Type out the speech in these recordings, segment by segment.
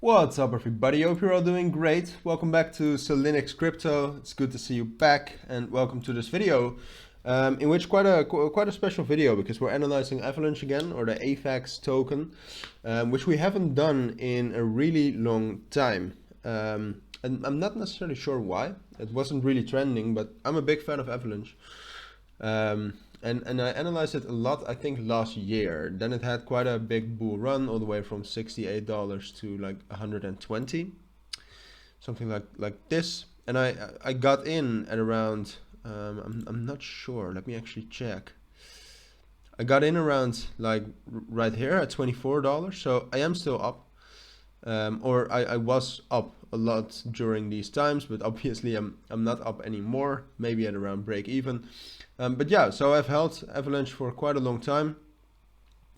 What's up everybody, hope you're all doing great. Welcome back to Cilinix Crypto. It's good to see you back and welcome to this video in which quite a special video because we're analyzing Avalanche again, or the Avax token, which we haven't done in a really long time. And I'm not necessarily sure why. It wasn't really trending, but I'm a big fan of Avalanche. And I analyzed it a lot, I think last year. Then it had quite a big bull run all the way from $68 to like 120, something like this. And I got in at around, I'm not sure, let me actually check. I got in around like right here at $24, so I am still up. Or I was up a lot during these times, but obviously I'm not up anymore, maybe at around break even. But yeah, so I've held Avalanche for quite a long time.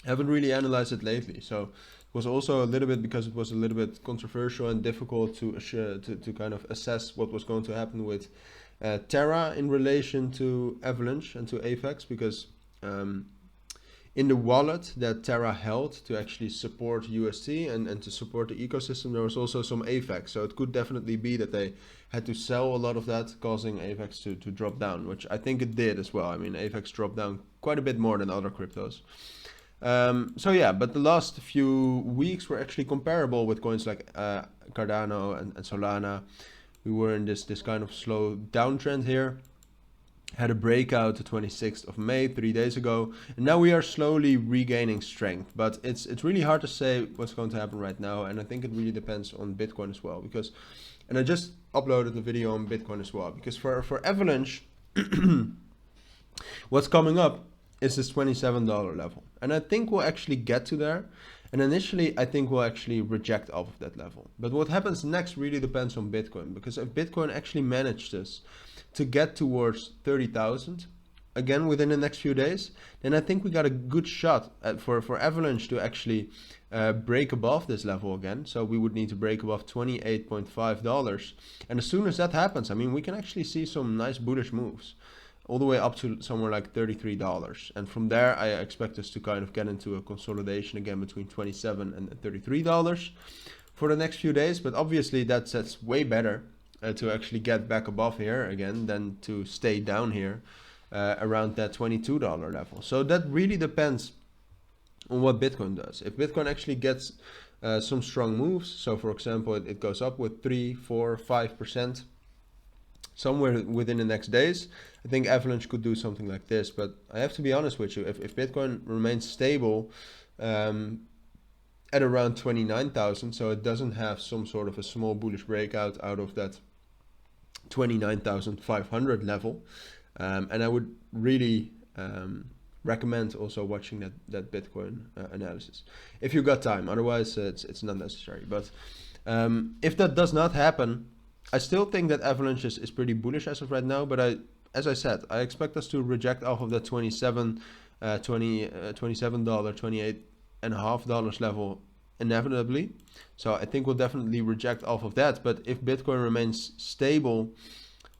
Haven't really analyzed it lately, so it was also a little bit because it was a little bit controversial and difficult to kind of assess what was going to happen with Terra in relation to Avalanche and to Avax, because in the wallet that Terra held to actually support UST and to support the ecosystem, there was also some Avax. So it could definitely be that they had to sell a lot of that, causing Avax to drop down, which I think it did as well. I mean, Avax dropped down quite a bit more than other cryptos. So yeah, but the last few weeks were actually comparable with coins like Cardano and Solana. We were in this kind of slow downtrend here. Had a breakout the 26th of May, 3 days ago, and now we are slowly regaining strength, but it's really hard to say what's going to happen right now, and I think it really depends on Bitcoin as well, because, and I just uploaded a video on Bitcoin as well, because for Avalanche, what's coming up is this $27 level, and I think we'll actually get to there, and initially I think we'll actually reject off of that level, but what happens next really depends on Bitcoin, because if Bitcoin actually manages to get towards 30,000 again within the next few days, then I think we got a good shot for Avalanche to actually break above this level again. So we would need to break above $28.5, and as soon as that happens, I mean, we can actually see some nice bullish moves all the way up to somewhere like $33, and from there I expect us to kind of get into a consolidation again between $27 and $33 for the next few days. But obviously that's way better to actually get back above here again than to stay down here around that $22 level. So that really depends on what Bitcoin does. If Bitcoin actually gets some strong moves, so for example it goes up with 3, 4, 5% somewhere within the next days, I think Avalanche could do something like this. But I have to be honest with you, if Bitcoin remains stable at around 29,000, so it doesn't have some sort of a small bullish breakout out of that 29,500 level, and I would really recommend also watching that Bitcoin analysis if you got time. Otherwise it's not necessary. But if that does not happen, I still think that Avalanche is pretty bullish as of right now, but as I said, I expect us to reject off of that $27, $28.5 level inevitably. So I think we'll definitely reject off of that. But if Bitcoin remains stable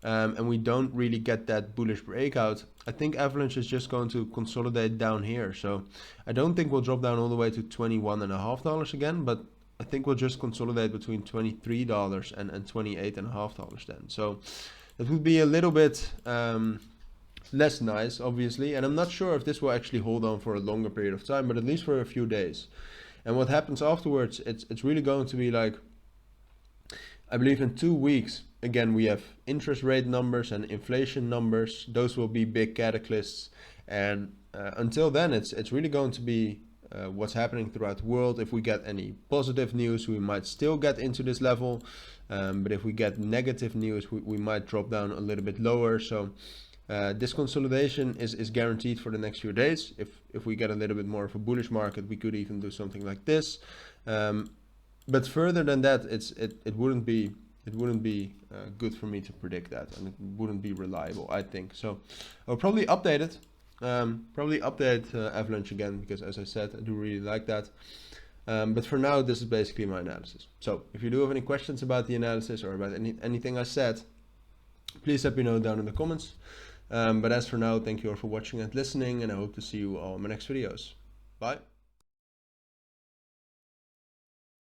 and we don't really get that bullish breakout, I think Avalanche is just going to consolidate down here. So I don't think we'll drop down all the way to $21.5 again, but I think we'll just consolidate between $23 and $28.5 then. So that would be a little bit less nice, obviously, and I'm not sure if this will actually hold on for a longer period of time, but at least for a few days. And what happens afterwards, it's really going to be like, I believe in 2 weeks, again, we have interest rate numbers and inflation numbers. Those will be big catalysts, and until then it's really going to be what's happening throughout the world. If we get any positive news, we might still get into this level, but if we get negative news, we might drop down a little bit lower. So this consolidation is guaranteed for the next few days. If we get a little bit more of a bullish market, we could even do something like this. But further than that, it wouldn't be good for me to predict that, and it wouldn't be reliable, I think. So I'll probably update it. Probably update Avalanche again, because as I said, I do really like that. But for now, this is basically my analysis. So if you do have any questions about the analysis or about anything I said, please let me know down in the comments. But as for now, thank you all for watching and listening, and I hope to see you all in my next videos. Bye.